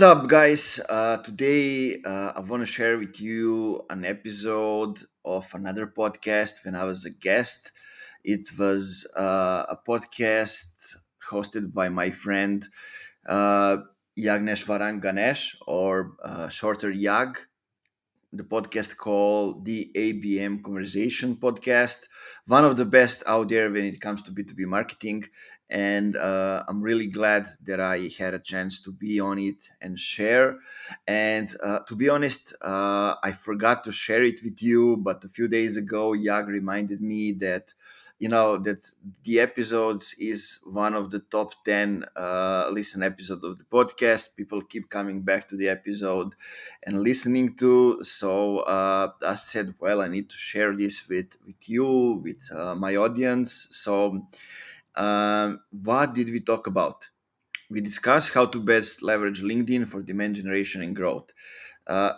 What's up, guys? Today, I want to share with you an episode of another podcast when I was a guest. It was a podcast hosted by my friend uh, Yagneshwaran Ganesh, or shorter Yag, the podcast called the ABM Conversation Podcast, one of the best out there when it comes to B2B marketing. And I'm really glad that I had a chance to be on it and share. And to be honest, I forgot to share it with you, but a few days ago, Yag reminded me that that the episodes is one of the top 10 listen episode of the podcast. People keep coming back to the episode and listening to. So I said, well, I need to share this with you, with my audience. So what did we talk about? We discussed how to best leverage LinkedIn for demand generation and growth.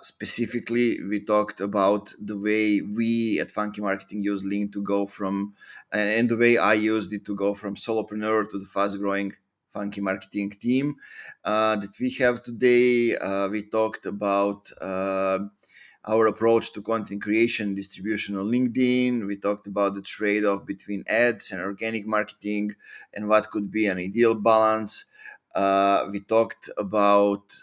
Specifically, we talked about the way we at Funky Marketing use LinkedIn to go from, and the way I used it to go from solopreneur to the fast growing Funky Marketing team that we have today. We talked about our approach to content creation distribution on LinkedIn. We talked about the trade off between ads and organic marketing and what could be an ideal balance. We talked about,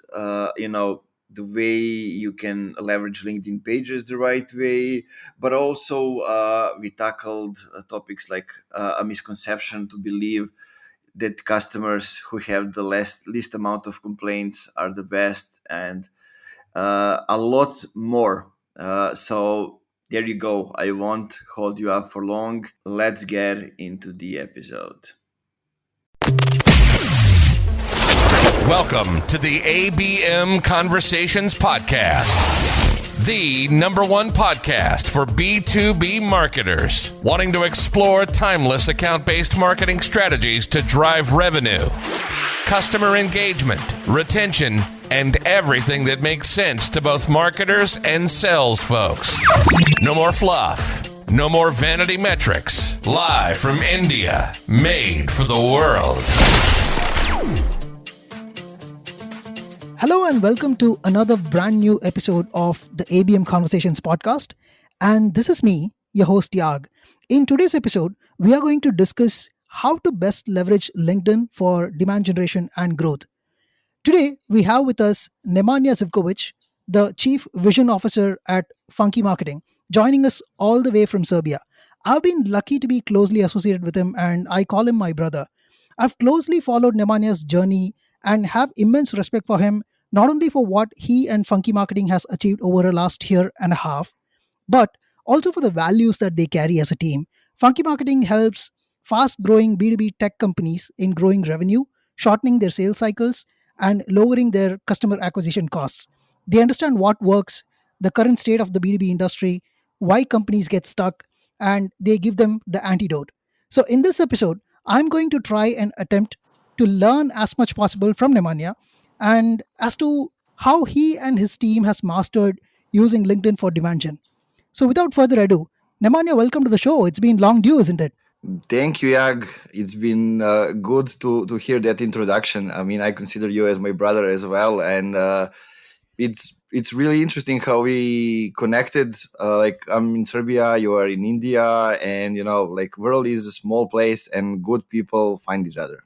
the way you can leverage LinkedIn pages the right way, but also we tackled topics like a misconception to believe that customers who have the least amount of complaints are the best, and a lot more. So there you go. I won't hold you up for long. Let's get into the episode. Welcome to the ABM Conversations Podcast, the number one podcast for B2B marketers wanting to explore timeless account-based marketing strategies to drive revenue, customer engagement, retention, and everything that makes sense to both marketers and sales folks. No more fluff. No more vanity metrics. Live from India. Made for the world. Hello and welcome to another brand new episode of the ABM Conversations podcast. And this is me, your host Yag. In today's episode, we are going to discuss how to best leverage LinkedIn for demand generation and growth. Today, we have with us Nemanja Zivkovic, the Chief Vision Officer at Funky Marketing, joining us all the way from Serbia. I've been lucky to be closely associated with him and I call him my brother. I've closely followed Nemanja's journey and have immense respect for him, not only for what he and Funky Marketing has achieved over the last year and a half, but also for the values that they carry as a team. Funky Marketing helps fast growing B2B tech companies in growing revenue, shortening their sales cycles, and lowering their customer acquisition costs. They understand what works, the current state of the B2B industry, why companies get stuck, and they give them the antidote. So, in this episode, I'm going to try and attempt to learn as much possible from Nemanja and as to how he and his team has mastered using LinkedIn for demand gen. So without further ado, Nemanja, welcome to the show. It's been long due, isn't it? Thank you, Yag. It's been good to hear that introduction. I mean, I consider you as my brother as well, and it's really interesting how we connected. Like I'm in Serbia, you are in India, and like world is a small place, and good people find each other.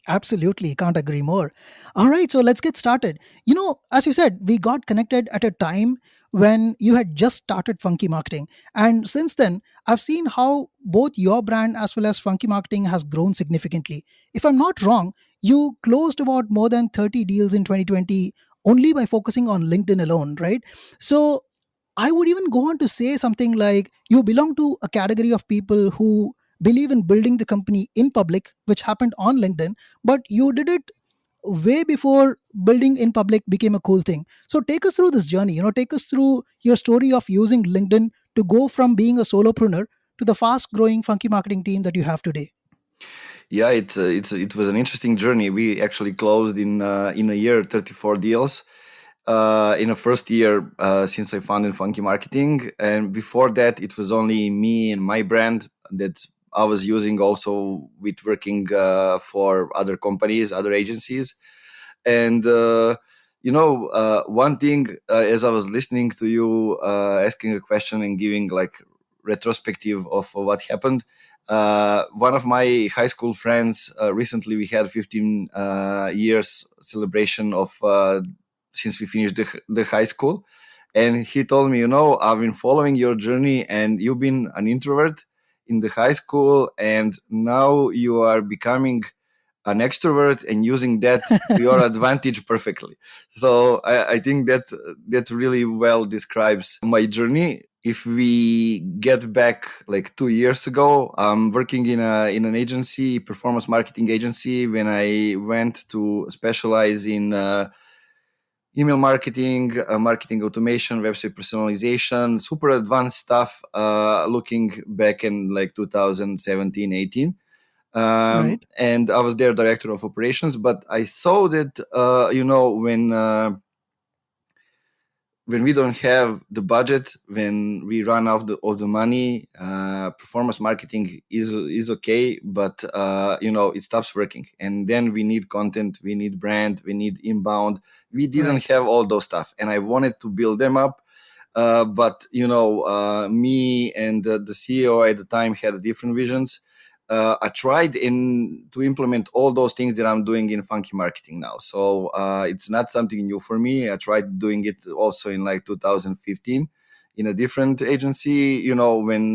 Absolutely, can't agree more. All right, so let's get started. As you said, we got connected at a time when you had just started Funky Marketing. And since then, I've seen how both your brand as well as Funky Marketing has grown significantly. If I'm not wrong, you closed about more than 30 deals in 2020 only by focusing on LinkedIn alone, right? So I would even go on to say something like you belong to a category of people who believe in building the company in public, which happened on LinkedIn, but you did it way before building in public became a cool thing. So take us through this journey, take us through your story of using LinkedIn to go from being a solopreneur to the fast growing Funky Marketing team that you have today. Yeah, it was an interesting journey. We actually closed in a year 34 deals. In the first year since I founded Funky Marketing, and before that, it was only me and my brand that I was using also with working for other companies, other agencies, and One thing, as I was listening to you asking a question and giving like retrospective of what happened, one of my high school friends, recently we had 15 years celebration of since we finished the high school. And he told me, I've been following your journey, and you've been an introvert in the high school, and now you are becoming an extrovert and using that to your advantage perfectly. So I think that really well describes my journey. If we get back like 2 years ago, I'm working in an agency, performance marketing agency. When I went to specialize in email marketing, marketing automation, website personalization, super advanced stuff. Looking back in like 2017, 18, Right. and I was their director of operations. But I saw that when we don't have the budget, when we run out of the money, performance marketing is okay, but it stops working. And then we need content, we need brand, we need inbound. We didn't Right. have all those stuff, and I wanted to build them up. But me and the CEO at the time had different visions. I tried to implement all those things that I'm doing in funky marketing now. So it's not something new for me. I tried doing it also in like 2015 in a different agency. When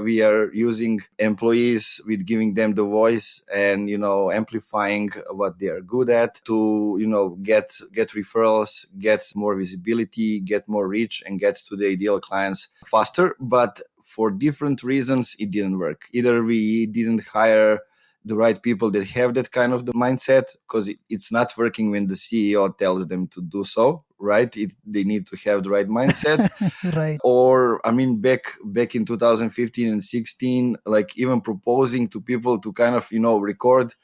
we are using employees with giving them the voice and amplifying what they are good at to get referrals, get more visibility, get more reach, and get to the ideal clients faster. But for different reasons it didn't work. Either we didn't hire the right people that have that kind of the mindset, because it's not working when the CEO tells them to do so, right? They need to have the right mindset. Right. Or I mean, back in 2015 and 16, like even proposing to people to kind of record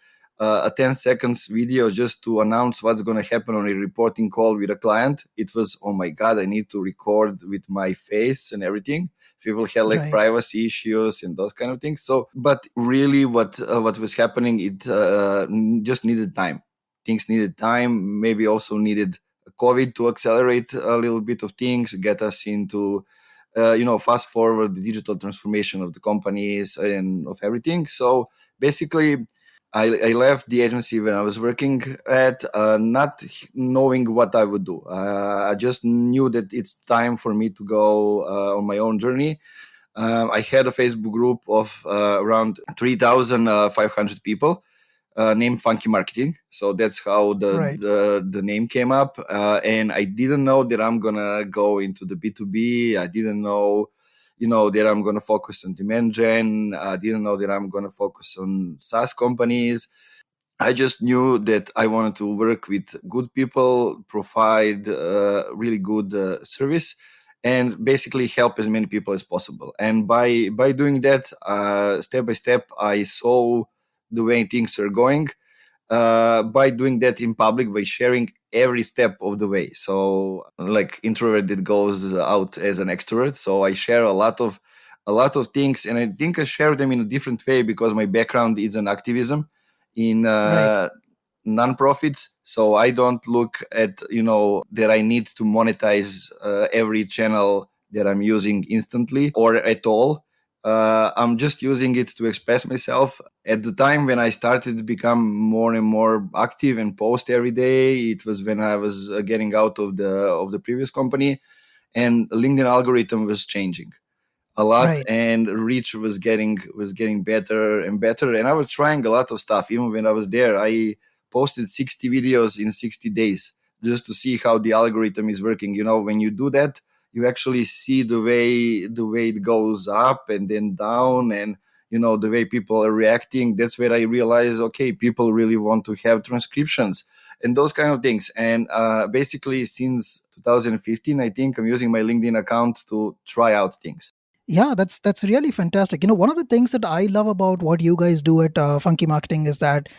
a 10 seconds video just to announce what's going to happen on a reporting call with a client. It was, oh my god, I need to record with my face and everything. People had like Right. privacy issues and those kind of things. So but really what was happening, it just needed time. Things needed time, maybe also needed COVID to accelerate a little bit of things, get us into fast forward the digital transformation of the companies and of everything. So basically, I left the agency when I was working at, not knowing what I would do. I just knew that it's time for me to go on my own journey. I had a Facebook group of around 3,500 people, named Funky Marketing. So that's how Right. the name came up. And I didn't know that I'm gonna go into the B2B. I didn't know, that I'm gonna focus on demand gen. I didn't know that I'm gonna focus on SaaS companies. I just knew that I wanted to work with good people, provide really good service, and basically help as many people as possible. And by doing that, step by step, I saw the way things are going. By doing that in public, by sharing every step of the way. So, like introvert that goes out as an extrovert. So I share a lot of things, and I think I share them in a different way because my background is in activism in Right. non-profits. So I don't look at that I need to monetize every channel that I'm using instantly or at all. I'm just using it to express myself. At the time when I started to become more and more active and post every day, it was when I was getting out of the previous company, and LinkedIn algorithm was changing a lot, Right. and reach was getting better and better. And I was trying a lot of stuff. Even when I was there, I posted 60 videos in 60 days just to see how the algorithm is working. When you do that, you actually see the way it goes up and then down, and the way people are reacting. That's where I realized, okay, people really want to have transcriptions and those kind of things. And basically since 2015, I think I'm using my LinkedIn account to try out things. Yeah, that's really fantastic. One of the things that I love about what you guys do at Funky Marketing is that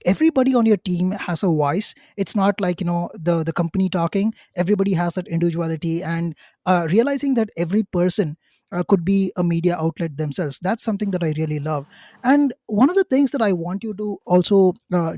everybody on your team has a voice. It's not like the company talking. Everybody has that individuality, and realizing that every person could be a media outlet themselves. That's something that I really love. And one of the things that I want you to also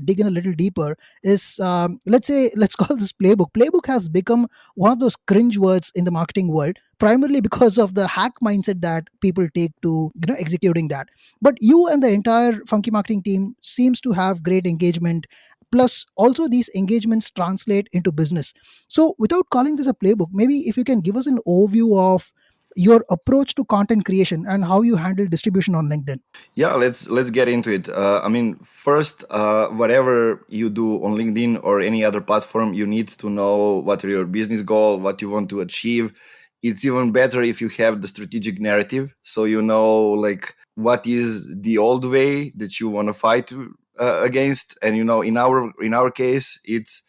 dig in a little deeper is, let's call this playbook. Playbook has become one of those cringe words in the marketing world, primarily because of the hack mindset that people take to executing that. But you and the entire funky marketing team seems to have great engagement. Plus, also these engagements translate into business. So, without calling this a playbook, maybe if you can give us an overview of your approach to content creation and how you handle distribution on LinkedIn. Yeah, let's get into it. I mean, first, whatever you do on LinkedIn or any other platform, you need to know what are your business goal, what you want to achieve. It's even better if you have the strategic narrative, so you know like what is the old way that you want to fight against. And in our case, it's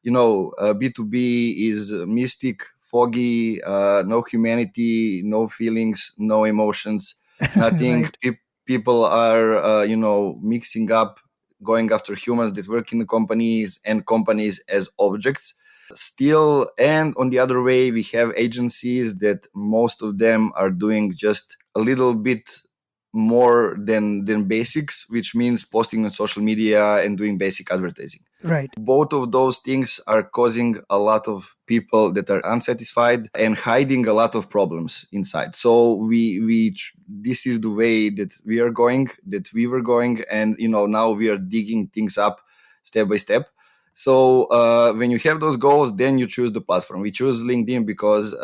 B2B is mystic, foggy, no humanity, no feelings, no emotions, nothing. Right. People are mixing up, going after humans that work in the companies and companies as objects still. And on the other way, we have agencies that most of them are doing just a little bit more than basics, which means posting on social media and doing basic advertising. Right. Both of those things are causing a lot of people that are unsatisfied and hiding a lot of problems inside. So this is the way that we are going, that we were going, and now we are digging things up step by step. So when you have those goals, then you choose the platform. We choose LinkedIn because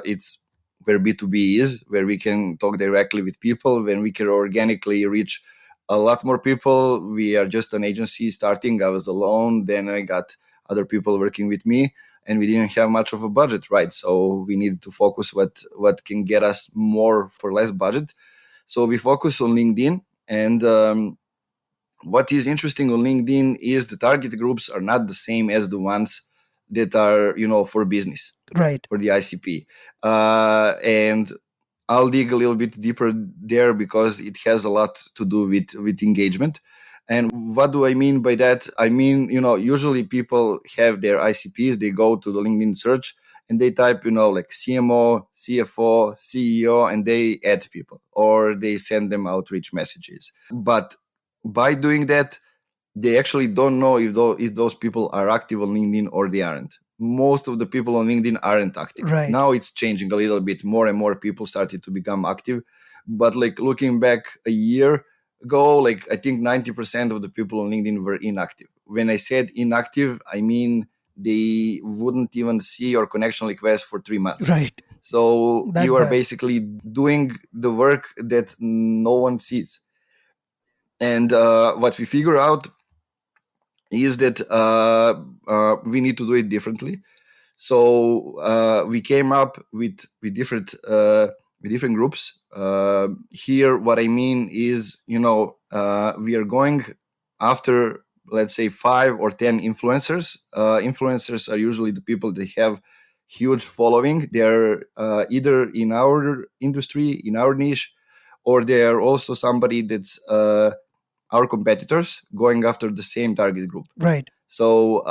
it's where B2B is, where we can talk directly with people, when we can organically reach a lot more people. We are just an agency starting. I was alone. Then I got other people working with me, and we didn't have much of a budget, right? So we needed to focus what can get us more for less budget. So we focus on LinkedIn. And what is interesting on LinkedIn is the target groups are not the same as the ones that are, for business, Right. for the ICP. And I'll dig a little bit deeper there because it has a lot to do with engagement. And what do I mean by that? I mean, usually people have their ICPs, they go to the LinkedIn search and they type, like CMO, CFO, CEO, and they add people or they send them outreach messages. But by doing that, they actually don't know if those people are active on LinkedIn or they aren't. Most of the people on LinkedIn aren't active. Right. Now it's changing a little bit. More and more people started to become active. But like looking back a year ago, like I think 90% of the people on LinkedIn were inactive. When I said inactive, I mean they wouldn't even see your connection request for 3 months. Right. So you That are bad. basically doing the work that no one sees. And what we figure out is that we need to do it differently. So we came up with different groups. Here, what I mean is, we are going after, let's say, 5 or 10 influencers. Influencers are usually the people that have huge following. They're either in our industry, in our niche, or they are also somebody that's our competitors going after the same target group. Right. So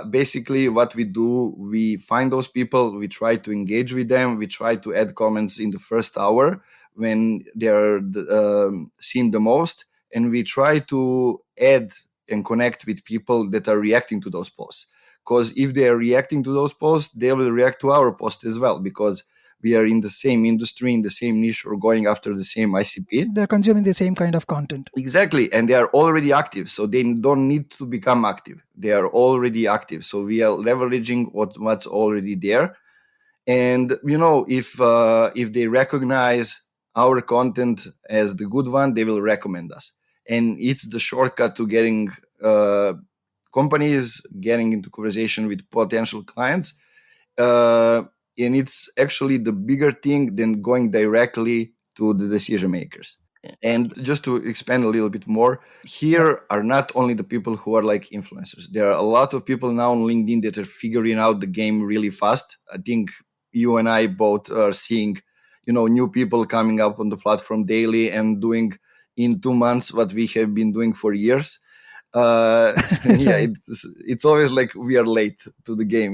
basically, what we do, we find those people, we try to engage with them, we try to add comments in the first hour when they are seen the most, and we try to add and connect with people that are reacting to those posts. Because if they are reacting to those posts, they will react to our post as well, because we are in the same industry, in the same niche, or going after the same ICP. They're consuming the same kind of content. Exactly. And they are already active. So they don't need to become active. They are already active. So we are leveraging what's already there. And, if they recognize our content as the good one, they will recommend us. And it's the shortcut to getting companies, getting into conversation with potential clients. And it's actually the bigger thing than going directly to the decision makers. And just to expand a little bit more, Yeah. here are not only the people who are like influencers. There are a lot of people now on LinkedIn that are figuring out the game really fast. I think you and I both are seeing, new people coming up on the platform daily and doing in 2 months what we have been doing for years. Yeah, Right. it's always like we are late to the game.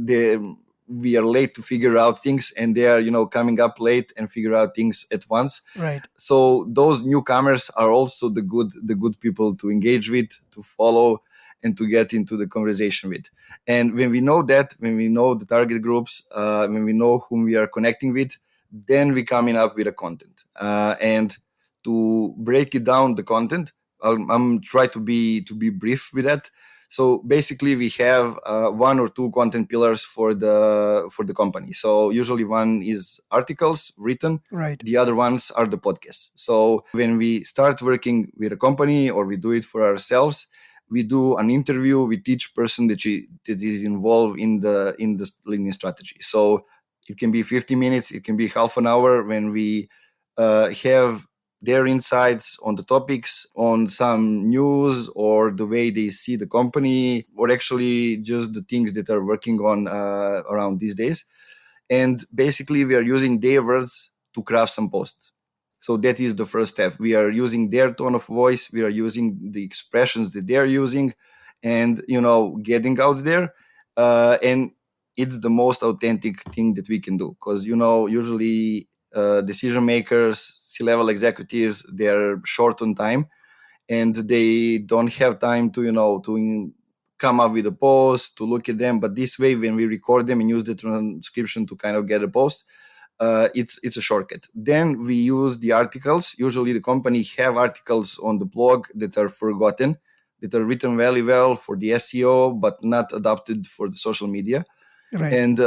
They we are late to figure out things, and they are coming up late and figure out things at once. Right. So those newcomers are also the good people to engage with, to follow, and to get into the conversation with. And when we know that, when we know the target groups, when we know whom we are connecting with, then we coming up with a content. And to break it down, the content, I'm try to be brief with that. So basically, we have one or two content pillars for the company. So usually one is articles written. Right. The other ones are the podcasts. So when we start working with a company or we do it for ourselves, we do an interview with each person that is involved in the LinkedIn strategy. So it can be 50 minutes, it can be half an hour, when we have their insights on the topics, on some news, or the way they see the company, or actually just the things that are working on around these days. And basically, we are using their words to craft some posts. So that is the first step. We are using their tone of voice. We are using the expressions that they're using, and getting out there. And it's the most authentic thing that we can do, because usually decision makers, C-level executives, they're short on time, and they don't have time to come up with a post, to look at them. But this way, when we record them and use the transcription to kind of get a post, it's a shortcut. Then we use the articles. Usually the company have articles on the blog that are forgotten, that are written very well for the SEO but not adapted for the social media. Right. And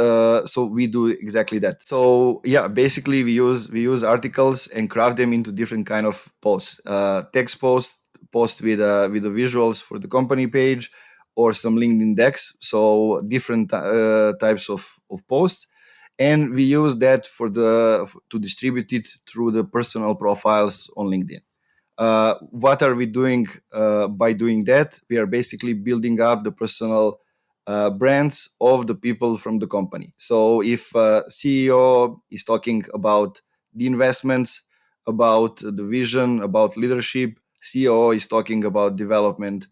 so we do exactly that. So yeah, basically we use articles and craft them into different kind of posts, text post with the visuals for the company page, or some LinkedIn decks. So different types of posts, and we use that to distribute it through the personal profiles on LinkedIn. What are we doing by doing that? We are basically building up the personal brands of the people from the company. So if CEO is talking about the investments, about the vision, about leadership, COO is talking about development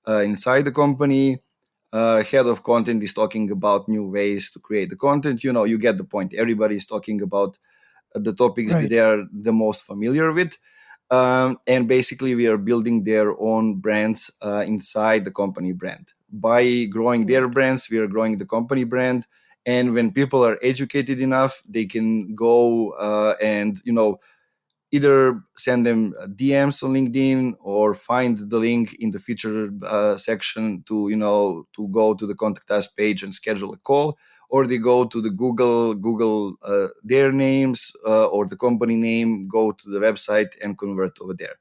inside the company, head of content is talking about new ways to create the content. You get the point. Everybody is talking about the topics that Right. they are the most familiar with. And basically, we are building their own brands inside the company brand. By growing their brands, we are growing the company brand. And when people are educated enough, they can go and either send them DMs on LinkedIn, or find the link in the feature section to go to the contact us page and schedule a call, or they go to the Google their names or the company name, go to the website and convert over there.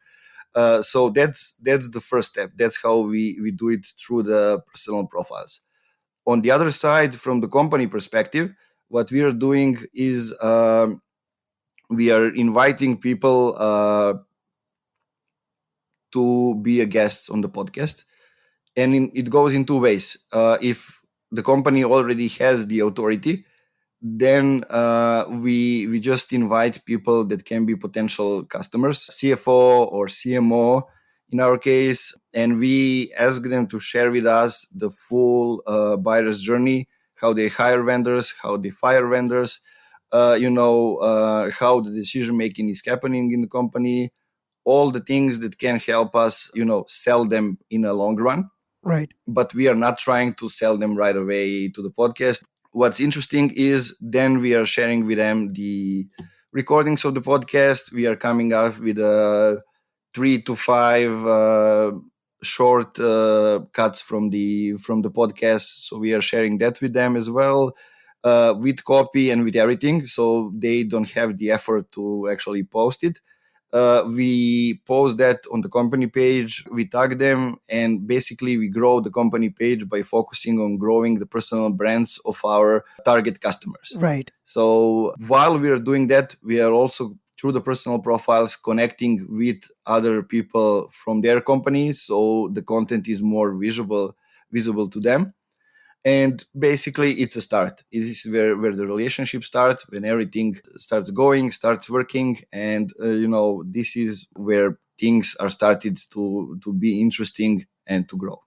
So that's the first step. That's how we do it through the personal profiles. On the other side, from the company perspective, what we are doing is we are inviting people to be a guest on the podcast, and it goes in two ways. If the company already has the authority, then we just invite people that can be potential customers, CFO or CMO in our case, and we ask them to share with us the full buyer's journey, how they hire vendors, how they fire vendors, how the decision making is happening in the company, all the things that can help us, sell them in a long run. Right. But we are not trying to sell them right away to the podcast. What's interesting is then we are sharing with them the recordings of the podcast. We are coming up with 3 to 5 short cuts from the podcast. So we are sharing that with them as well, with copy and with everything. So they don't have the effort to actually post it. We post that on the company page, we tag them, and basically we grow the company page by focusing on growing the personal brands of our target customers. Right. So while we are doing that, we are also, through the personal profiles, connecting with other people from their companies, so the content is more visible to them. And basically it's a start. It is where the relationship starts, when everything starts working, and this is where things are started to be interesting and to grow.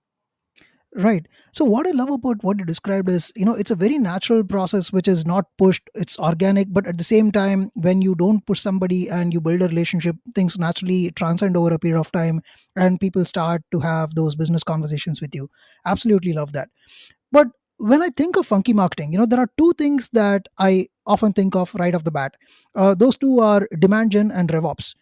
Right. So what I love about what you described is, it's a very natural process which is not pushed, it's organic, but at the same time, when you don't push somebody and you build a relationship, things naturally transcend over a period of time and people start to have those business conversations with you. Absolutely love that. But when I think of funky marketing, there are two things that I often think of right off the bat. Those two are demand gen and RevOps.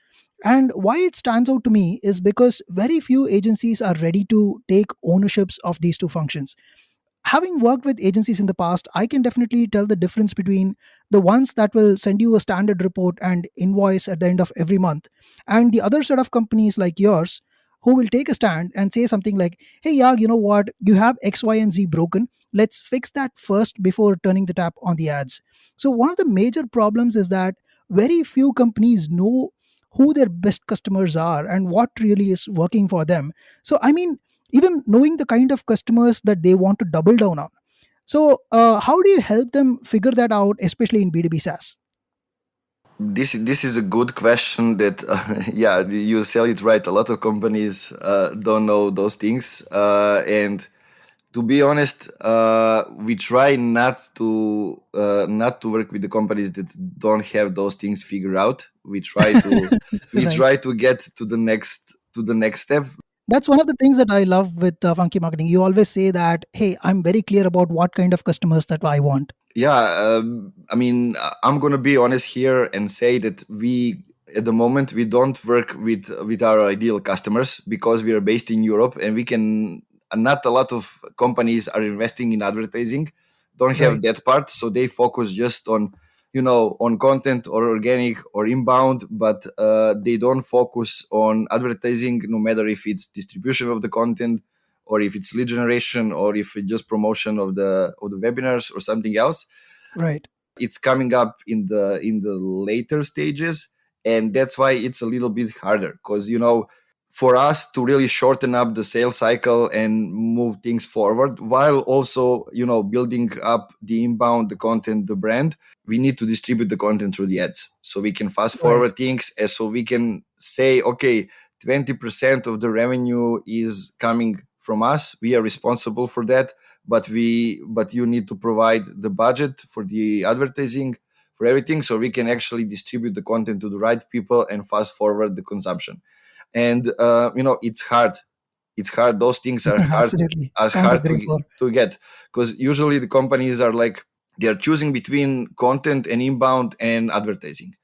And why it stands out to me is because very few agencies are ready to take ownerships of these two functions. Having worked with agencies in the past, I can definitely tell the difference between the ones that will send you a standard report and invoice at the end of every month, and the other set of companies like yours who will take a stand and say something like, hey, yeah, you know what? You have X, Y, and Z broken. Let's fix that first before turning the tap on the ads. So, one of the major problems is that very few companies know who their best customers are and what really is working for them. So, I mean, even knowing the kind of customers that they want to double down on. So, how do you help them figure that out, especially in B2B SaaS? This is a good question that yeah, you sell it right. A lot of companies don't know those things, and to be honest, we try not to work with the companies that don't have those things figured out. We try to we Right. try to get to the next step. That's one of the things that I love with funky marketing. You always say that, hey, I'm very clear about what kind of customers that I want. Yeah, I mean, I'm gonna be honest here and say that we at the moment we don't work with our ideal customers because we are based in Europe and we can not a lot of companies are investing in advertising, don't have Right. that part, so they focus just on on content or organic or inbound, but they don't focus on advertising, no matter if it's distribution of the content or if it's lead generation or if it's just promotion of the webinars or something else. Right. It's coming up in the later stages, and that's why it's a little bit harder because for us to really shorten up the sales cycle and move things forward while also building up the inbound, the content, the brand, we need to distribute the content through the ads so we can fast Right. forward things, and so we can say, okay, 20% of the revenue is coming from us, we are responsible for that, but you need to provide the budget for the advertising, for everything, so we can actually distribute the content to the right people and fast forward the consumption. And it's hard, those things are hard, Absolutely. as Can't hard agree more. to get, because usually the companies are like they're choosing between content and inbound and advertising,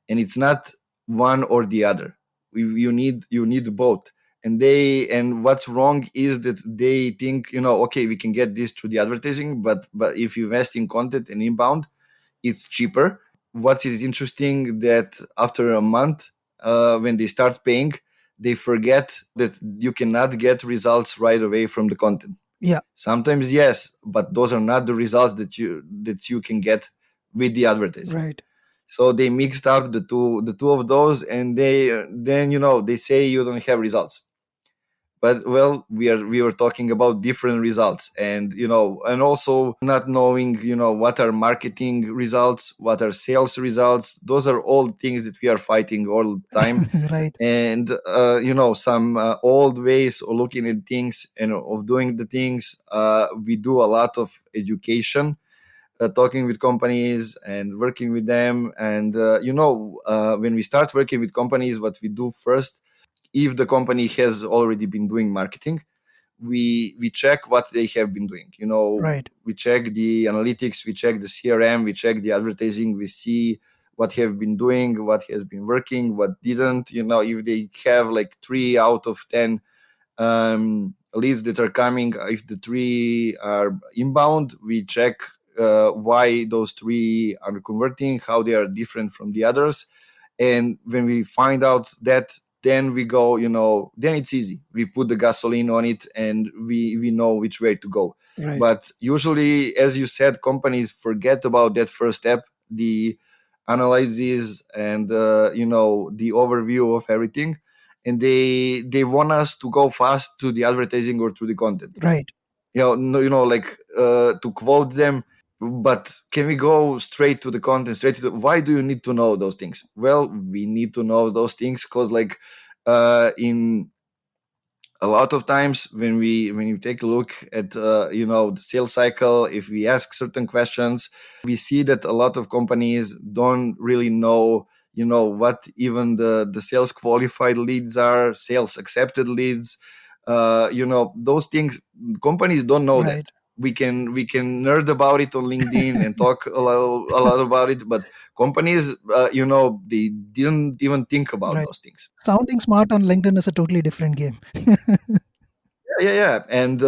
and it's not one or the other. You need both. And what's wrong is that they think, okay, we can get this through the advertising, but if you invest in content and inbound, it's cheaper. What is interesting that after a month, when they start paying, they forget that you cannot get results right away from the content. Yeah. Sometimes yes, but those are not the results that you can get with the advertising. Right. So they mixed up the two of those, and then they say you don't have results. But well, we were talking about different results, and also not knowing what are marketing results, what are sales results. Those are all things that we are fighting all the time. Right. And some old ways of looking at things and of doing the things. We do a lot of education, talking with companies and working with them. And when we start working with companies, what we do first, if the company has already been doing marketing, we check what they have been doing. Right. We check the analytics, we check the CRM, we check the advertising, we see what have been doing, what has been working, what didn't. If they have like 3 out of 10 leads that are coming, if the 3 are inbound, we check why those 3 are converting, how they are different from the others. And when we find out that, then we go, then it's easy, we put the gasoline on it and we know which way to go. Right. But usually, as you said, companies forget about that first step, the analysis and the overview of everything, and they want us to go fast to the advertising or to the content. Right. No, like, to quote them, but can we go straight to the content, straight to why do you need to know those things? Well, we need to know those things because, like, in A lot of times when you take a look at the sales cycle, if we ask certain questions, we see that a lot of companies don't really know what even the sales qualified leads are, sales accepted leads. Those things companies don't know that. Right. We can nerd about it on LinkedIn and talk a lot about it, but companies, they didn't even think about Right. those things. Sounding smart on LinkedIn is a totally different game. Yeah, and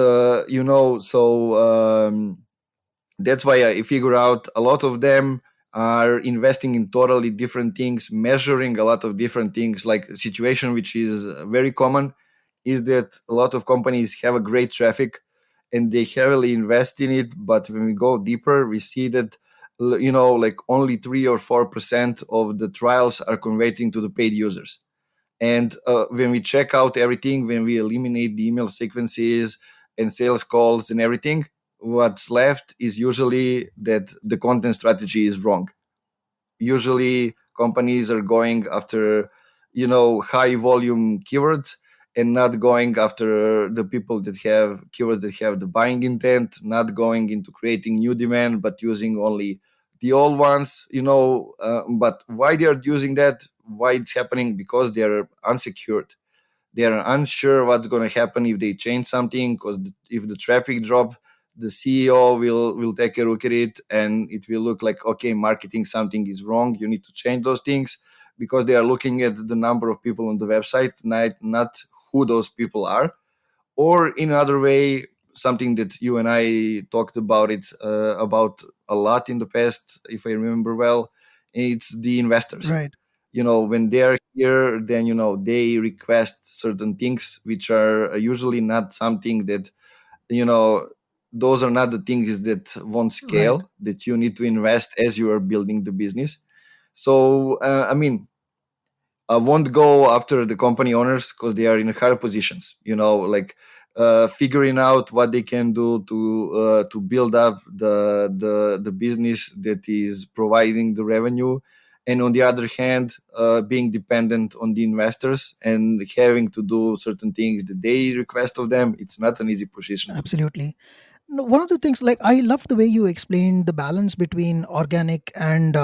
that's why I figure out a lot of them are investing in totally different things, measuring a lot of different things. Like a situation which is very common is that a lot of companies have a great traffic and they heavily invest in it, but when we go deeper, we see that like only 3 or 4% of the trials are converting to the paid users. And when we check out everything, when we eliminate the email sequences and sales calls and everything, what's left is usually that the content strategy is wrong. Usually companies are going after high volume keywords and not going after the people that have keywords that have the buying intent, not going into creating new demand but using only the old ones. But why they are using that, why it's happening? Because they are unsecured. They are unsure what's going to happen if they change something, because if the traffic drop, the CEO will take a look at it and it will look like, okay, marketing something is wrong, you need to change those things, because they are looking at the number of people on the website, not who those people are. Or in another way, something that you and I talked about a lot in the past, if I remember well, it's the investors. Right. When they are here, then they request certain things which are usually not something that you know those are not the things that won't Right. scale, that you need to invest as you are building the business. So I mean, I won't go after the company owners because they are in higher positions. Like figuring out what they can do to build up the business that is providing the revenue, and on the other hand, being dependent on the investors and having to do certain things that they request of them. It's not an easy position to be. Absolutely. No, one of the things, like, I love the way you explained the balance between organic and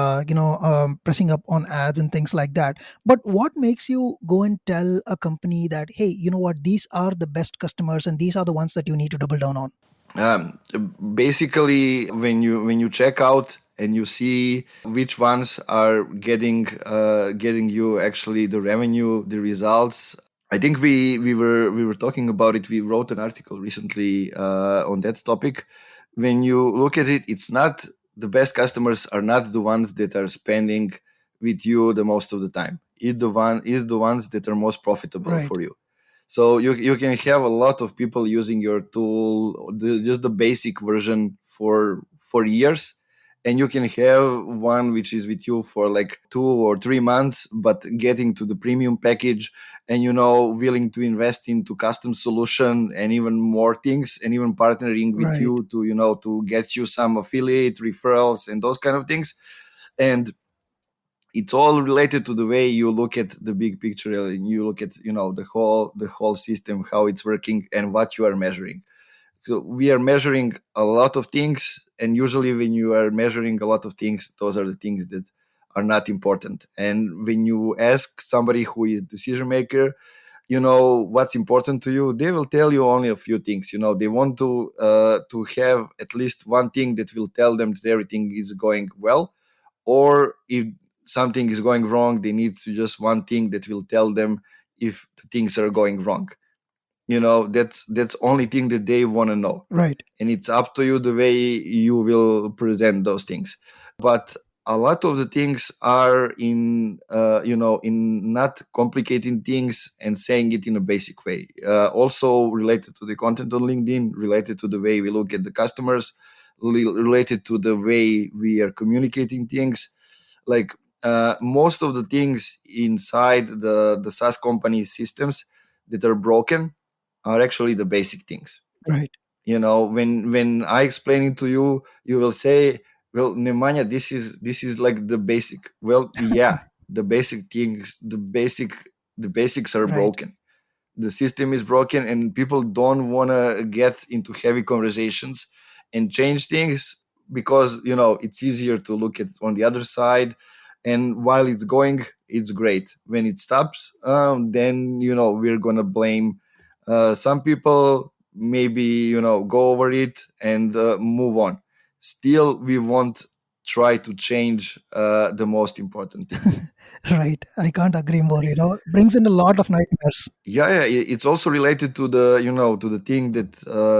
pressing up on ads and things like that. But what makes you go and tell a company that, hey, you know what, these are the best customers and these are the ones that you need to double down on? Um, Basically, when you check out and you see which ones are getting you actually the revenue, the results. I think we were talking about it. We wrote an article recently on that topic. When you look at it, it's not the best customers are not the ones that are spending with you the most of the time. It's the ones that are most profitable Right. for you. So you can have a lot of people using your tool, just the basic version for years, and you can have one which is with you for like 2 or 3 months, but getting to the premium package and willing to invest into custom solution and even more things, and even partnering with Right. you to get you some affiliate referrals and those kind of things. And it's all related to the way you look at the big picture and you look at the whole system, how it's working and what you are measuring. So we are measuring a lot of things, and usually when you are measuring a lot of things, those are the things that are not important. And when you ask somebody who is decision maker, what's important to you, they will tell you only a few things. They want to have at least one thing that will tell them that everything is going well, or if something is going wrong, they need to just one thing that will tell them if the things are going wrong. That's only thing that they want to know, Right. and it's up to you the way you will present those things. But a lot of the things are in not complicating things and saying it in a basic way, also related to the content on LinkedIn, related to the way we look at the customers, related to the way we are communicating things. Like most of the things inside the SaaS company systems that are broken are actually the basic things. Right. When I explain it to you, you will say, well, Nemanja, this is like the basic. Well, yeah, the basic things, the basics are Right. broken. the system is broken and people don't want to get into heavy conversations and change things because it's easier to look at on the other side. And while it's going, it's great. When it stops, then we're gonna blame some people, maybe go over it and move on. Still, we won't try to change the most important things. Right. I can't agree more. Brings in a lot of nightmares. Yeah, it's also related to the thing that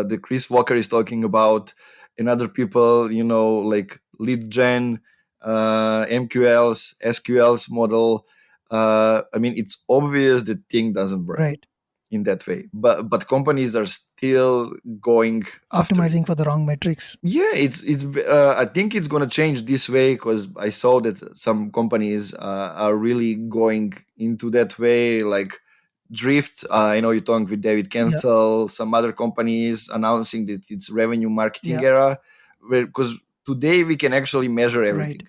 the Chris Walker is talking about, and other people, like lead gen, MQLs, SQLs model. I mean, it's obvious the thing doesn't work Right. in that way, but companies are still going after it. Optimizing for the wrong metrics. Yeah, it's. I think it's gonna change this way because I saw that some companies are really going into that way, like Drift. I know you're talking with David Yeah. Kensel, some other companies announcing that it's revenue marketing Yeah. era, because today we can actually measure everything. Right.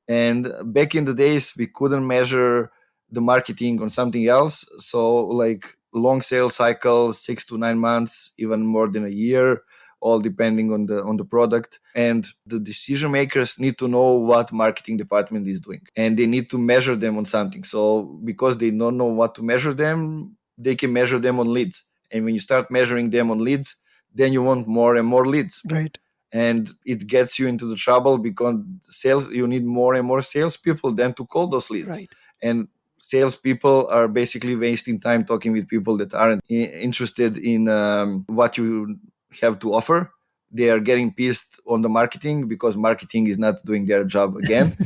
And back in the days, we couldn't measure the marketing on something else. So, like long sales cycle, 6 to 9 months, even more than a year, all depending on the product. And the decision makers need to know what marketing department is doing, and they need to measure them on something. So, because they don't know what to measure them, they can measure them on leads. And when you start measuring them on leads, then you want more and more leads, Right. and it gets you into the trouble because sales, you need more and more salespeople than to call those leads. Right. And salespeople are basically wasting time talking with people that aren't interested in what you have to offer. They are getting pissed on the marketing because marketing is not doing their job again.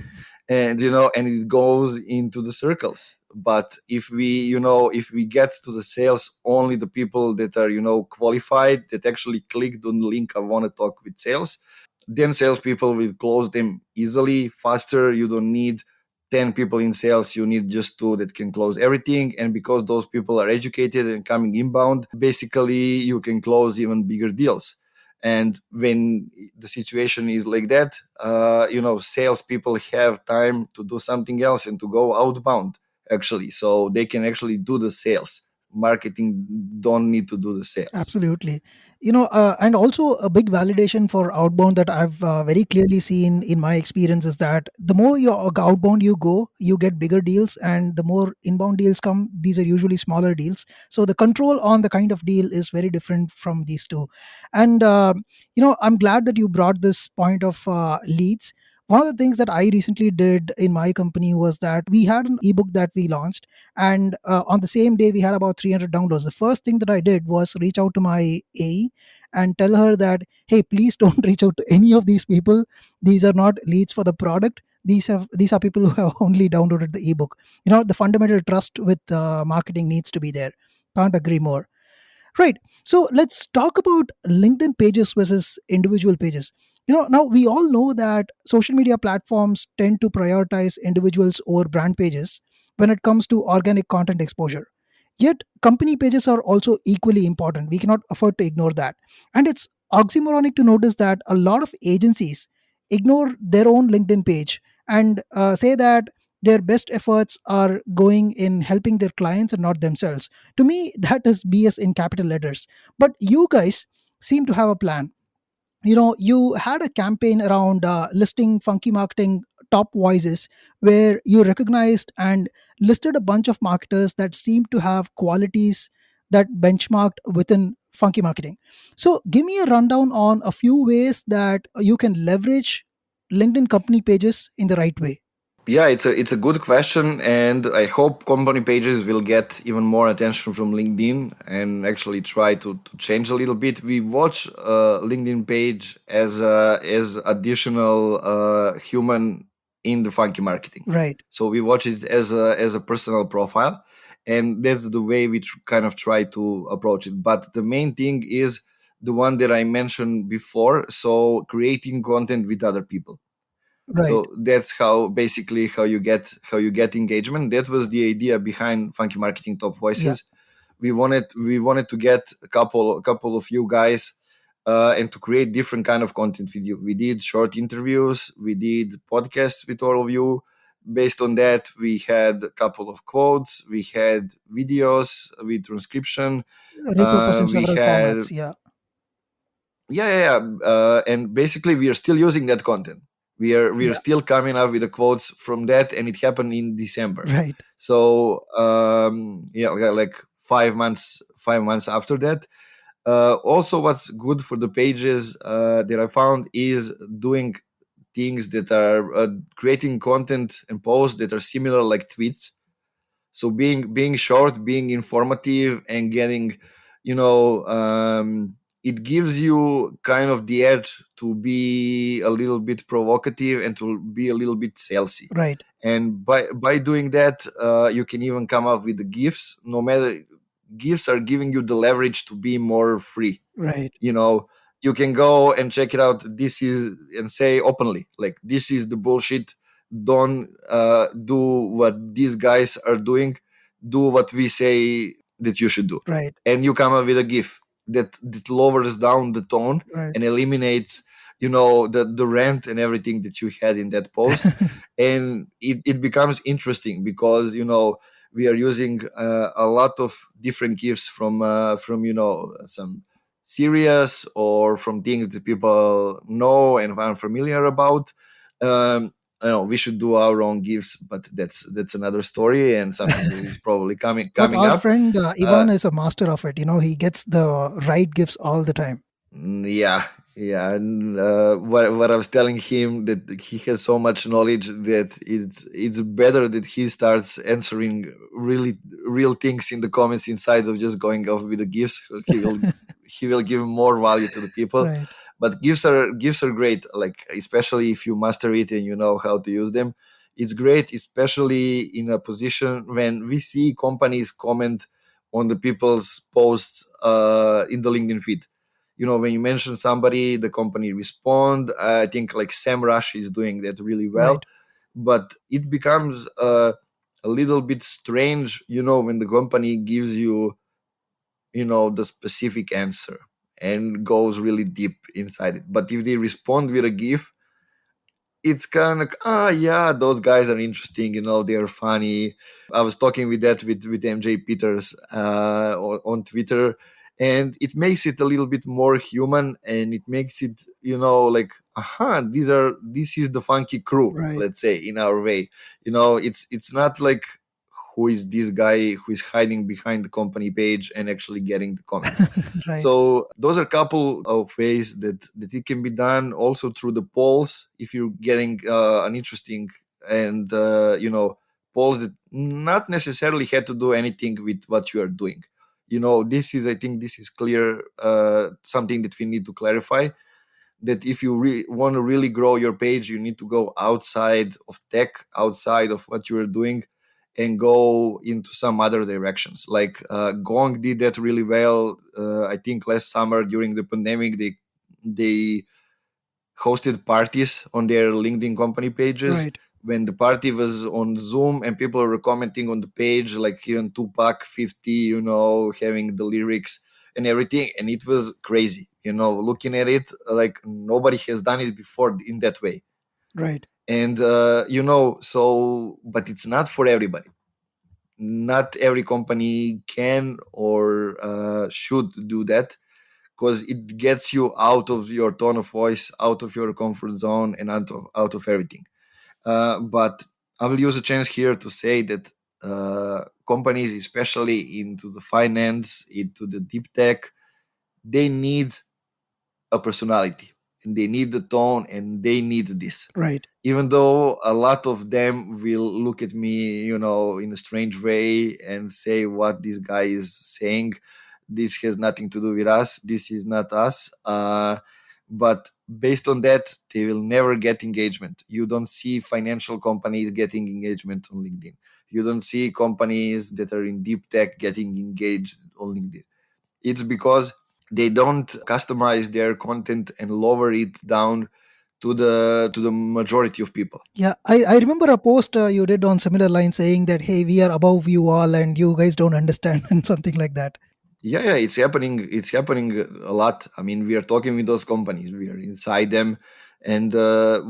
And and it goes into the circles. But if we get to the sales, only the people that are qualified, that actually clicked on the link, I want to talk with sales, then salespeople will close them easily, faster. You don't need 10 people in sales, you need just two that can close everything. And because those people are educated and coming inbound, basically you can close even bigger deals. And when the situation is like that, salespeople have time to do something else and to go outbound, actually. So they can actually do the sales. Marketing don't need to do the sales. Absolutely. And also a big validation for outbound that I've very clearly seen in my experience is that the more you outbound you go, you get bigger deals, and the more inbound deals come, these are usually smaller deals. So the control on the kind of deal is very different from these two. And I'm glad that you brought this point of leads. One of the things that I recently did in my company was that we had an ebook that we launched, and on the same day we had about 300 downloads. The first thing that I did was reach out to my AE and tell her that, hey, please don't reach out to any of these people. These are not leads for the product. These are people who have only downloaded the ebook. The fundamental trust with marketing needs to be there. Can't agree more. Right. So let's talk about LinkedIn pages versus individual pages. Now we all know that social media platforms tend to prioritize individuals over brand pages when it comes to organic content exposure. Yet, company pages are also equally important. We cannot afford to ignore that. And it's oxymoronic to notice that a lot of agencies ignore their own LinkedIn page and say that their best efforts are going in helping their clients and not themselves. To me, that is BS in capital letters. But you guys seem to have a plan. You had a campaign around listing funky marketing top voices, where you recognized and listed a bunch of marketers that seemed to have qualities that benchmarked within funky marketing. So give me a rundown on a few ways that you can leverage LinkedIn company pages in the right way. Yeah, it's a good question, and I hope company pages will get even more attention from LinkedIn and actually try to change a little bit. We watch LinkedIn page as additional human in the funky marketing. Right. So we watch it as a personal profile, and that's the way we kind of try to approach it. But the main thing is the one that I mentioned before. So creating content with other people. Right. So that's how basically how you get engagement. That was the idea behind Funky Marketing Top Yeah. Voices. We wanted to get a couple of you guys, and to create different kind of content with you. We did short interviews, we did podcasts with all of you, based on that, we had a couple of quotes, we had videos with transcription, Repurposed in we several had formats. Yeah. and basically we are still using that content. We are Yeah. still coming up with the quotes from that, and it happened in December. Right. So like 5 months after that. Also, what's good for the pages that I found is doing things that are creating content and posts that are similar, like tweets. So being short, being informative, and getting, it gives you kind of the edge to be a little bit provocative and to be a little bit salesy. Right. And by doing that, you can even come up with the gifs. No matter, gifs are giving you the leverage to be more free. Right. you know you can go and check it out, this is, and say openly, like, this is the bullshit. Don't do what these guys are doing. Do what we say that you should do. Right. And you come up with a gif that lowers down the tone Right. and eliminates the rant and everything that you had in that post. And it becomes interesting because we are using a lot of different gifs from some serious or from things that people know and are familiar about. I know we should do our own gifts, but that's another story and something that is probably coming But coming our up. friend Uh, Ivan is a master of it. He gets the right gifts all the time. yeah, yeah. And what I was telling him, that he has so much knowledge that it's better that he starts answering really real things in the comments inside of just going off with the gifts, because he will give more value to the people. Right. But gifts are great, like, especially if you master it and you know how to use them. It's great, especially in a position when we see companies comment on the people's posts in the LinkedIn feed. When you mention somebody, the company respond. I think like Sam Rush is doing that really well. Right. But it becomes a little bit strange, when the company gives you, the specific answer and goes really deep inside it. But if they respond with a gif, it's kind of, yeah, those guys are interesting, they're funny. I was talking with MJ Peters on Twitter, and it makes it a little bit more human, and it makes it, like, this is the funky crew, Right. let's say, in our way. It's not like, who is this guy who is hiding behind the company page and actually getting the comments. Right. So those are a couple of ways that it can be done, also through the polls. If you're getting an interesting and polls that not necessarily had to do anything with what you are doing. I think this is clear, something that we need to clarify, that if you want to really grow your page, you need to go outside of tech, outside of what you are doing, and go into some other directions. Like Gong did that really well. I think last summer during the pandemic, they hosted parties on their LinkedIn company pages. Right. When the party was on Zoom and people were commenting on the page, like even Tupac 50, having the lyrics and everything. And it was crazy, looking at it, like nobody has done it before in that way. Right. And, but it's not for everybody. Not every company can or should do that, because it gets you out of your tone of voice, out of your comfort zone, and out of everything. But I will use a chance here to say that companies, especially into the finance, into the deep tech, they need a personality, and they need the tone, and they need this. Right. Even though a lot of them will look at me, in a strange way and say, what this guy is saying, this has nothing to do with us, this is not us. But based on that, they will never get engagement. You don't see financial companies getting engagement on LinkedIn. You don't see companies that are in deep tech getting engaged on LinkedIn. It's because they don't customize their content and lower it down to the majority of people. Yeah. I remember a post you did on similar lines saying that, hey, we are above you all and you guys don't understand, and something like that. Yeah, it's happening a lot. I mean, we are talking with those companies, we are inside them, and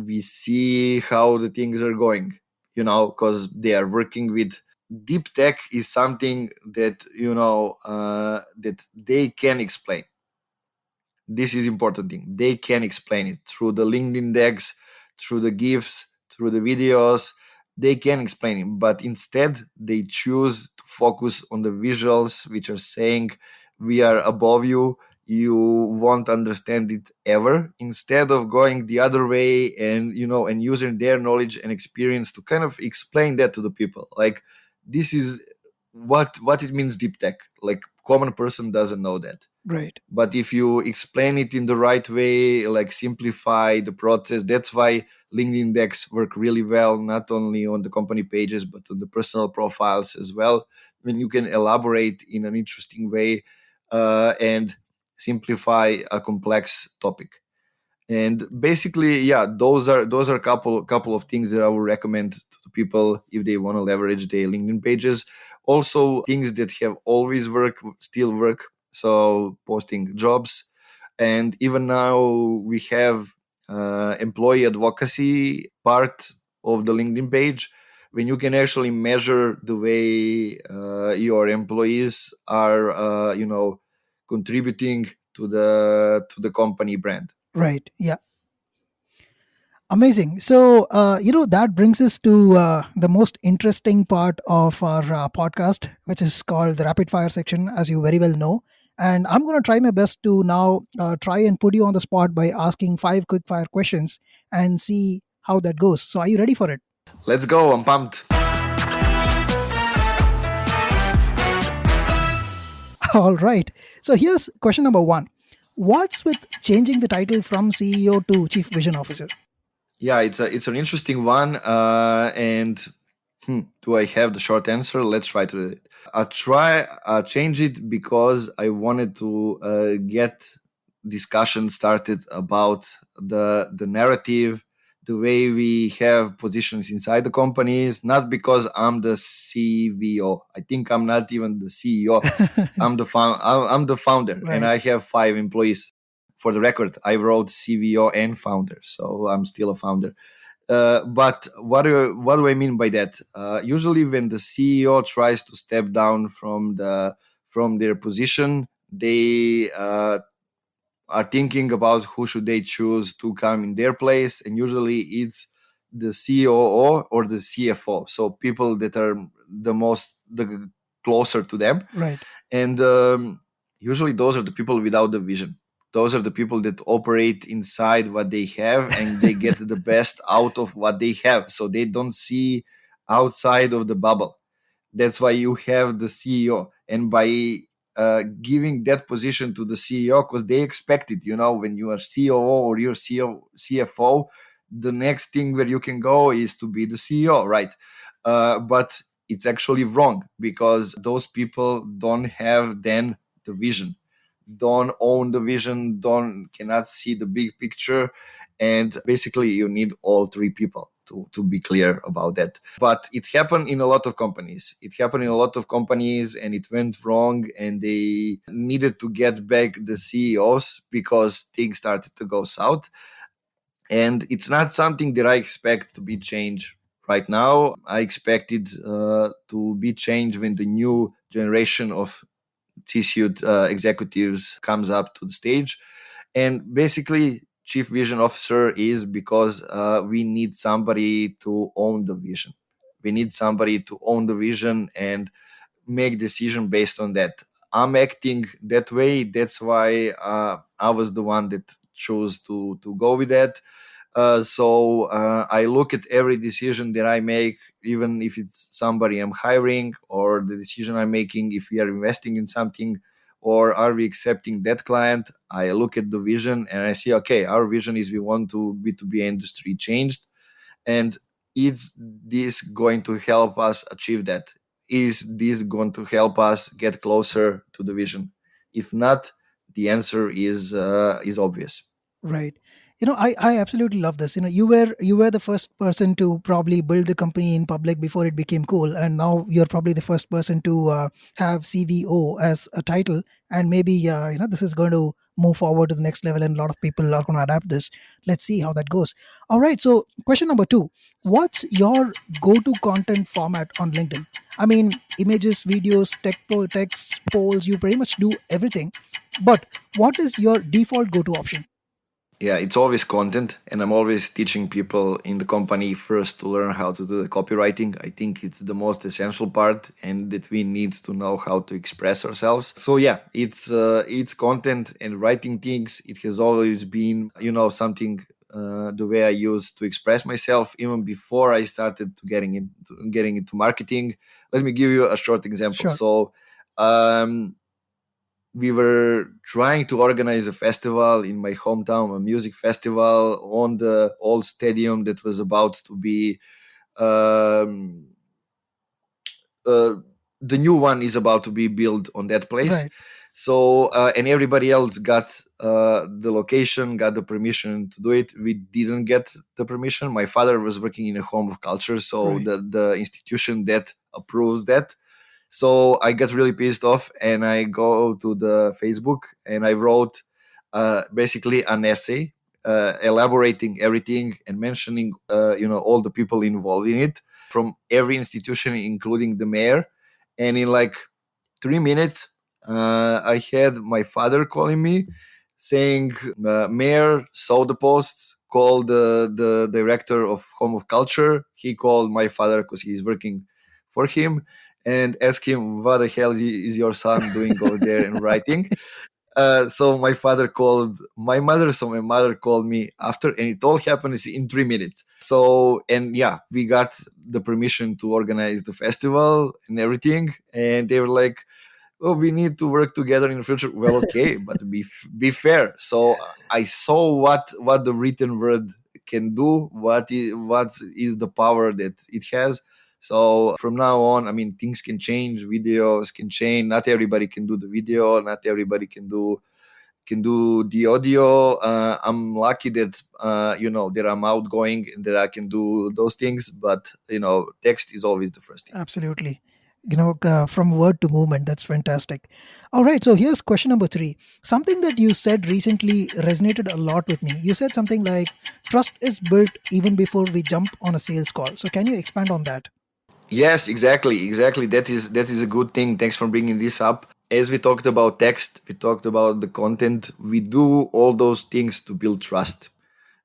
we see how the things are going. because they are working with deep tech is something that that they can explain. This is important thing. They can explain it through the LinkedIn decks, through the gifs, through the videos. They can explain it, but instead they choose to focus on the visuals, which are saying we are above you. You won't understand it ever. Instead of going the other way and using their knowledge and experience to kind of explain that to the people, like this is what it means deep tech. Like common person doesn't know that, Right. but if you explain it in the right way, like simplify the process. That's why LinkedIn decks work really well, not only on the company pages but on the personal profiles as well, when you can elaborate in an interesting way and simplify a complex topic. And basically, yeah, those are a couple of things that I would recommend to the people if they want to leverage their LinkedIn pages. Also, things that have always worked still work. So posting jobs, and even now we have employee advocacy part of the LinkedIn page, when you can actually measure the way your employees are, contributing to the company brand. Right. Yeah. Amazing. So, that brings us to the most interesting part of our podcast, which is called the rapid fire section, as you very well know. And I'm going to try my best to now try and put you on the spot by asking five quick fire questions and see how that goes. So, are you ready for it? Let's go. I'm pumped. All right. So, here's question number one. What's with changing the title from CEO to Chief Vision Officer? Yeah, it's an interesting one. And do I have the short answer? Let's try to. I change it because I wanted to get discussion started about the narrative, the way we have positions inside the companies. Not because I'm the CVO. I think I'm not even the CEO. I'm the founder, and Right. I have 5 employees. For the record, I wrote CVO and founder, so I'm still a founder. But what do I mean by that? Usually, when the CEO tries to step down from their position, they are thinking about who should they choose to come in their place, and usually it's the COO or the CFO. So people that are the closer to them, Right. and usually those are the people without the vision. Those are the people that operate inside what they have, and they get the best out of what they have, so they don't see outside of the bubble. That's why you have the CEO, and by giving that position to the CEO, because they expect it. When you are COO or you're CFO, the next thing where you can go is to be the CEO, right? But it's actually wrong, because those people don't have then the vision, don't own the vision, don't cannot see the big picture. And basically you need all three people to be clear about that. But it happened in a lot of companies. And it went wrong, and they needed to get back the CEOs because things started to go south. And it's not something that I expect to be changed right now. I expect it to be changed when the new generation of C-suite executives comes up to the stage. And basically, chief vision officer is because we need somebody to own the vision. We need somebody to own the vision and make decision based on that. I'm acting that way. That's why I was the one that chose to go with that. So I look at every decision that I make, even if it's somebody I'm hiring, or the decision I'm making if we are investing in something, or are we accepting that client. I look at the vision and I see, okay, our vision is we want to B2B industry changed, and is this going to help us achieve that? Is this going to help us get closer to the vision? If not, the answer is obvious. Right. I absolutely love this. You were the first person to probably build the company in public before it became cool, and now you're probably the first person to have CVO as a title. And maybe this is going to move forward to the next level, and a lot of people are going to adapt this. Let's see how that goes. All right, so question number two: what's your go-to content format on LinkedIn? I mean, images, videos, text, polls, you pretty much do everything. But what is your default go-to option? Yeah, it's always content, and I'm always teaching people in the company first to learn how to do the copywriting. I think it's the most essential part, and that we need to know how to express ourselves. So yeah, it's content and writing things. It has always been, something the way I used to express myself even before I started to getting into marketing. Let me give you a short example. Sure. So. We were trying to organize a festival in my hometown, a music festival on the old stadium that was about to be um, uh, the new one is about to be built on that place. Right. So and everybody else got the location, got the permission to do it. We didn't get the permission. My father was working in a home of culture, so Right. the institution that approves that. So I got really pissed off, and I go to the Facebook and I wrote basically an essay elaborating everything and mentioning all the people involved in it from every institution, including the mayor. And in like 3 minutes, I had my father calling me saying, Mayor saw the posts, called the director of Home of Culture. He called my father because he's working for him and asked him, what the hell is your son doing over there and writing? So my father called my mother. So my mother called me after, and it all happened in 3 minutes. So, and yeah, we got the permission to organize the festival and everything. And they were like, "Oh, we need to work together in the future." Well, okay, but be fair. So I saw what the written word can do. What is the power that it has. So from now on, I mean, things can change. Videos can change. Not everybody can do the video. Not everybody can do the audio. I'm lucky that that I'm outgoing and that I can do those things. But text is always the first thing. Absolutely. From word to movement, that's fantastic. All right, so here's question number three. Something that you said recently resonated a lot with me. You said something like, trust is built even before we jump on a sales call. So, can you expand on that? Yes, exactly. That is a good thing. Thanks for bringing this up. As we talked about text, we talked about the content. We do all those things to build trust.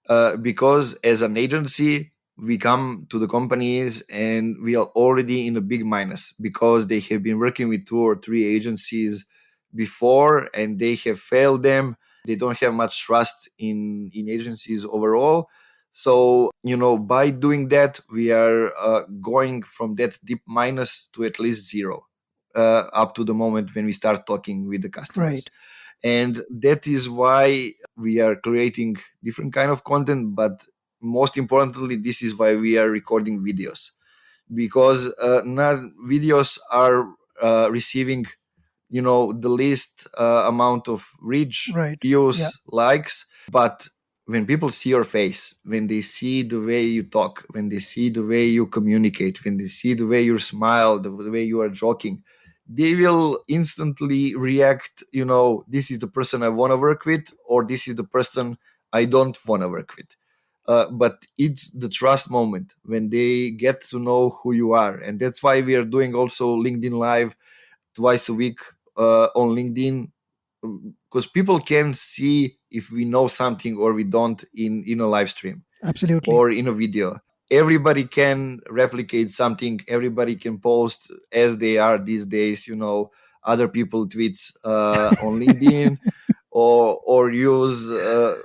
Because as an agency, we come to the companies and we are already in a big minus because they have been working with 2 or 3 agencies before and they have failed them. They don't have much trust in agencies overall. So, by doing that, we are going from that deep minus to at least zero up to the moment when we start talking with the customers. Right. And that is why we are creating different kind of content, but most importantly, this is why we are recording videos, because not videos are receiving the least amount of reach, Right. Yeah. views, likes. But when people see your face, when they see the way you talk, when they see the way you communicate, when they see the way you smile, the way you are joking, they will instantly react, this is the person I want to work with, or this is the person I don't want to work with. But it's the trust moment when they get to know who you are. And that's why we are doing also LinkedIn Live twice a week on LinkedIn, because people can see if we know something or we don't in a live stream Absolutely. or in a video. Everybody can replicate something. Everybody can post as they are these days. Other people tweets on LinkedIn, or use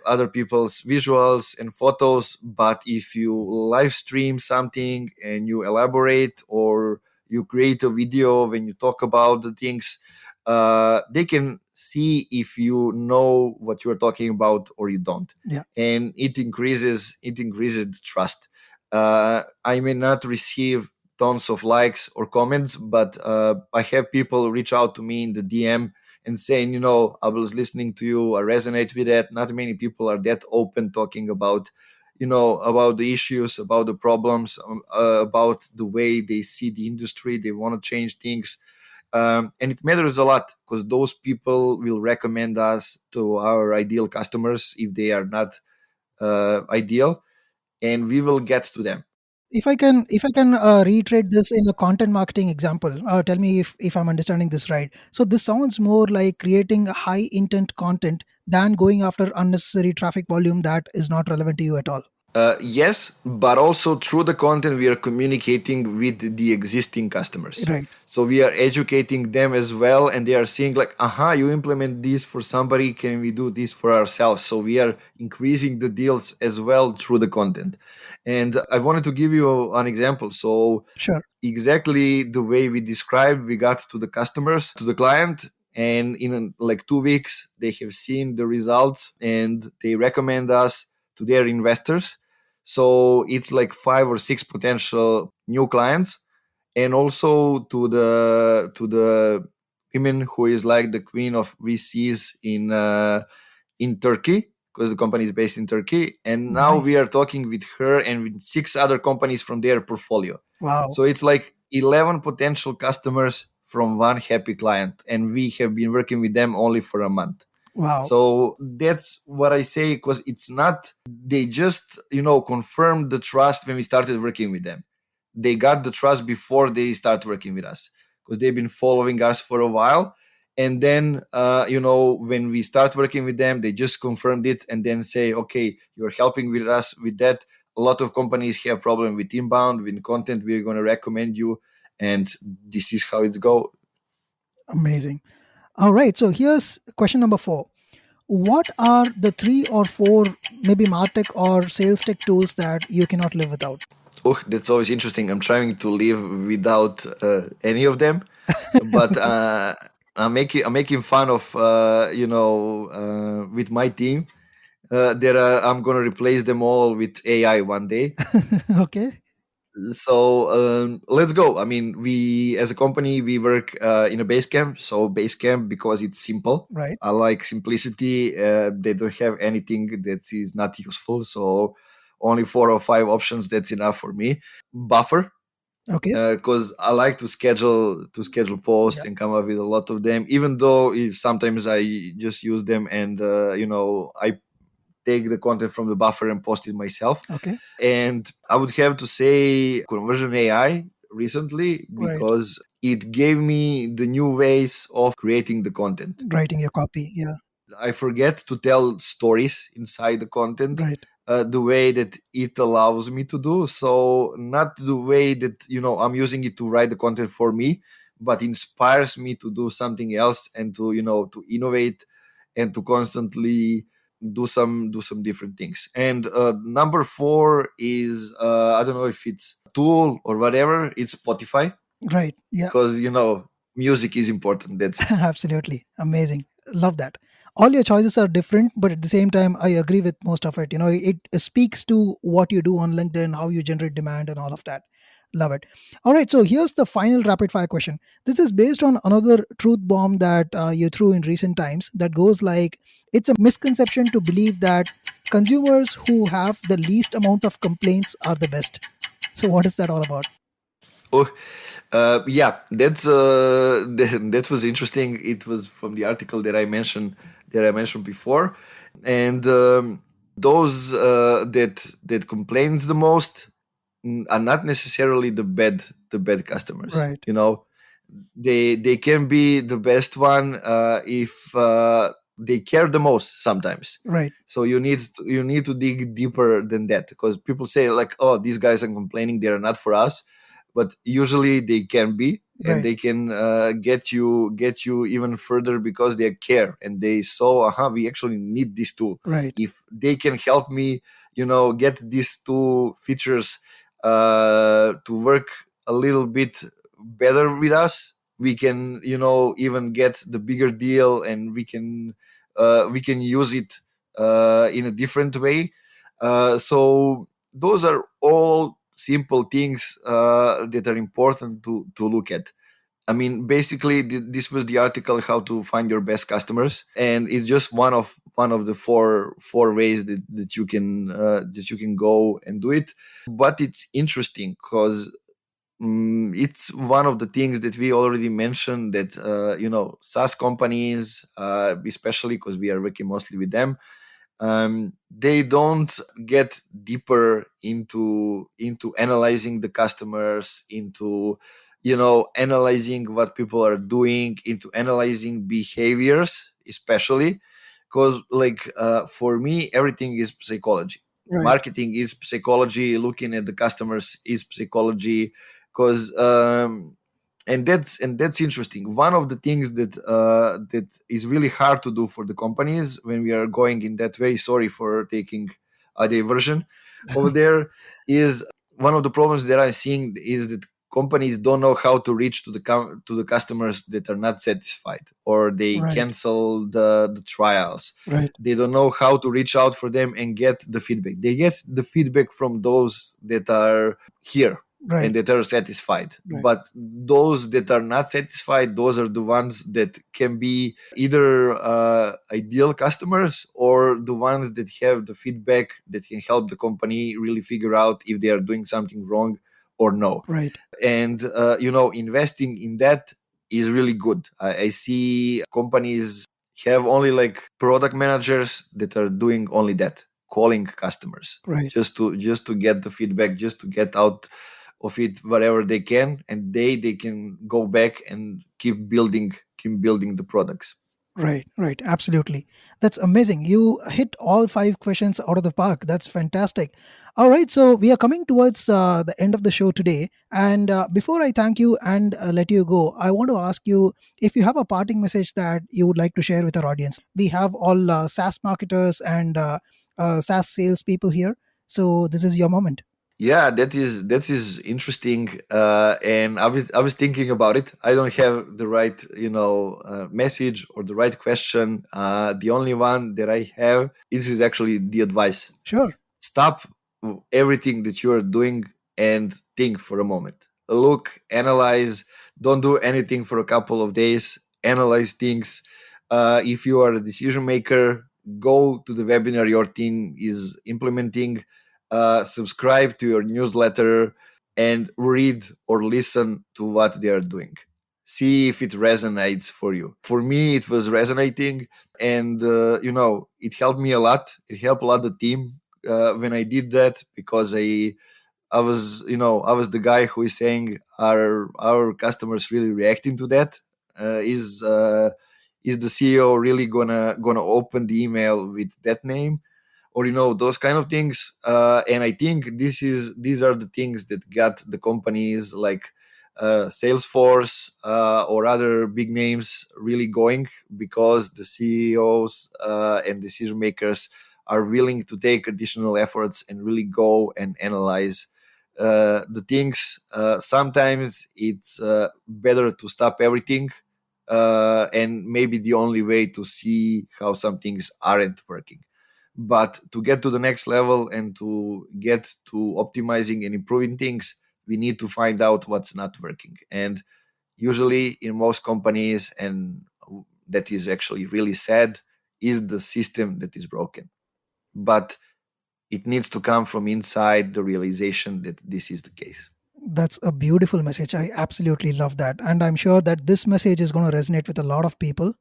other people's visuals and photos. But if you live stream something and you elaborate, or you create a video when you talk about the things, they can see if you know what you're talking about or you don't. Yeah. And it increases the trust. I may not receive tons of likes or comments, but I have people reach out to me in the DM and saying, I was listening to you, I resonate with that. Not many people are that open talking about, about the issues, about the problems, about the way they see the industry. They want to change things. And it matters a lot because those people will recommend us to our ideal customers if they are not ideal, and we will get to them. If I can reiterate this in a content marketing example, tell me if I'm understanding this right. So this sounds more like creating high intent content than going after unnecessary traffic volume that is not relevant to you at all. Yes, but also through the content, we are communicating with the existing customers. Right. So we are educating them as well, and they are seeing like, aha, you implement this for somebody, can we do this for ourselves? So we are increasing the deals as well through the content. And I wanted to give you an example. So Sure. exactly the way we described, we got to the customers, to the client, and in like 2 weeks they have seen the results and they recommend us to their investors. So it's like 5 or 6 potential new clients, and also to the women who is like the queen of VCs in Turkey, because the company is based in Turkey, and now we Nice. are talking with her and with 6 other companies from their portfolio. Wow. So it's like 11 potential customers from one happy client, and we have been working with them only for a month. Wow. So that's what I say, because it's not, they just, confirmed the trust when we started working with them. They got the trust before they start working with us, because they've been following us for a while. And then, when we start working with them, they just confirmed it and then say, okay, you're helping with us with that. A lot of companies have problem with inbound, with content. We're going to recommend you. And this is how it's go. Amazing. All right. So here's question number 4. What are the 3 or 4 maybe martech or sales tech tools that you cannot live without? Oh, that's always interesting. I'm trying to live without any of them, but I'm making fun of with my team. That I'm gonna replace them all with AI one day. Okay. So let's go. I mean, we as a company we work in a Basecamp. So Basecamp, because it's simple. Right. I like simplicity. They don't have anything that is not useful. So only 4 or 5 options. That's enough for me. Buffer, Okay. because I like to schedule posts Yeah. and come up with a lot of them. Even though if sometimes I just use them and I take the content from the buffer and post it myself. Okay. And I would have to say Conversion AI recently, Right. because it gave me the new ways of creating the content. Writing your copy. Yeah. I forget to tell stories inside the content Right. the way that it allows me to do. So not the way that I'm using it to write the content for me, but inspires me to do something else and to innovate and to constantly do some different things. And number 4 is I don't know if it's a tool or whatever. It's Spotify, Right. Yeah. because music is important. That's it. Absolutely. Amazing. Love that. All your choices are different, but at the same time, I agree with most of it. It speaks to what you do on LinkedIn, how you generate demand, and all of that. Love it. All right. So here's the final rapid fire question. This is based on another truth bomb that you threw in recent times that goes like, it's a misconception to believe that consumers who have the least amount of complaints are the best. So, what is that all about? Oh, yeah, that was interesting. It was from the article that I mentioned before, and those that complains the most are not necessarily the bad customers. Right. They can be the best one if they care the most sometimes. Right. So you need to dig deeper than that, because people say like, oh, these guys are complaining, they are not for us, but usually they can be, and Right. they can get you even further because they care and they saw, we actually need this tool. Right. If they can help me get these two features to work a little bit better with us, we can even get the bigger deal, and we can use it in a different way. So those are all simple things that are important to look at. I mean, basically, this was the article how to find your best customers, and it's just one of the four ways that you can go and do it. But it's interesting because it's one of the things that we already mentioned that SaaS companies, especially because we are working mostly with them, they don't get deeper into analyzing the customers, into analyzing what people are doing, into analyzing behaviors, especially because for me everything is psychology. Right. Marketing is psychology, looking at the customers is psychology, because and that's interesting. One of the things that is really hard to do for the companies when we are going in that way, sorry for taking a diversion over there, is one of the problems that I'm seeing is that companies don't know how to reach to the customers that are not satisfied, or they Right. cancel the trials. Right. They don't know how to reach out for them and get the feedback. They get the feedback from those that are here and Right. that are satisfied. Right. But those that are not satisfied, those are the ones that can be either ideal customers or the ones that have the feedback that can help the company really figure out if they are doing something wrong or no. Right. And investing in that is really good. I see companies have only like product managers that are doing only that, calling customers Right. just to get the feedback, just to get out of it whatever they can, and they can go back and keep building the products. Right, right, absolutely. That's amazing. You hit all five questions out of the park. That's fantastic. All right, so we are coming towards the end of the show today. And before I thank you and let you go, I want to ask you if you have a parting message that you would like to share with our audience. We have all SaaS marketers and SaaS salespeople here. So this is your moment. Yeah, that is interesting, and I was thinking about it. I don't have the right message or the right question. The only one that I have is actually the advice. Sure. Stop everything that you are doing and think for a moment. Look, analyze. Don't do anything for a couple of days. Analyze things. If you are a decision maker, go to the webinar your team is implementing. Subscribe to your newsletter and read or listen to what they are doing. See if it resonates for you. For me, it was resonating, and it helped me a lot. It helped a lot the team when I did that, because I was the guy who is saying, our customers really reacting to that? Is the CEO really gonna open the email with that name? Or those kind of things. And I think these are the things that got the companies like Salesforce or other big names really going, because the CEOs and decision makers are willing to take additional efforts and really go and analyze the things. Sometimes it's better to stop everything, and maybe the only way to see how some things aren't working. But to get to the next level and to get to optimizing and improving things, we need to find out what's not working. And usually in most companies, and that is actually really sad, is the system that is broken. But it needs to come from inside the realization that this is the case. That's a beautiful message. I absolutely love that. And I'm sure that this message is going to resonate with a lot of people.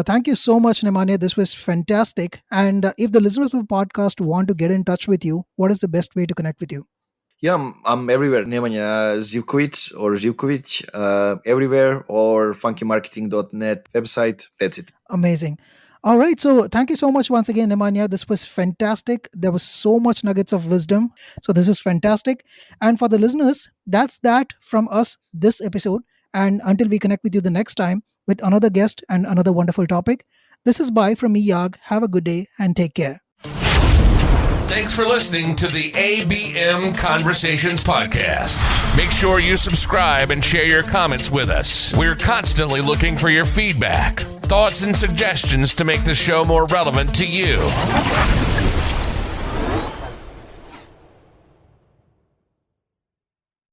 Thank you so much, Nemanja. This was fantastic. And if the listeners of the podcast want to get in touch with you, what is the best way to connect with you? Yeah, I'm everywhere. Nemanja Zivkovic or Zivkovic, everywhere, or funkymarketing.net website. That's it. Amazing. All right. So thank you so much once again, Nemanja. This was fantastic. There was so much nuggets of wisdom. So this is fantastic. And for the listeners, that's that from us this episode. And until we connect with you the next time with another guest and another wonderful topic, this is bye from me, Yag. Have a good day and take care. Thanks for listening to the ABM Conversations podcast. Make sure you subscribe and share your comments with us. We're constantly looking for your feedback, thoughts, and suggestions to make the show more relevant to you.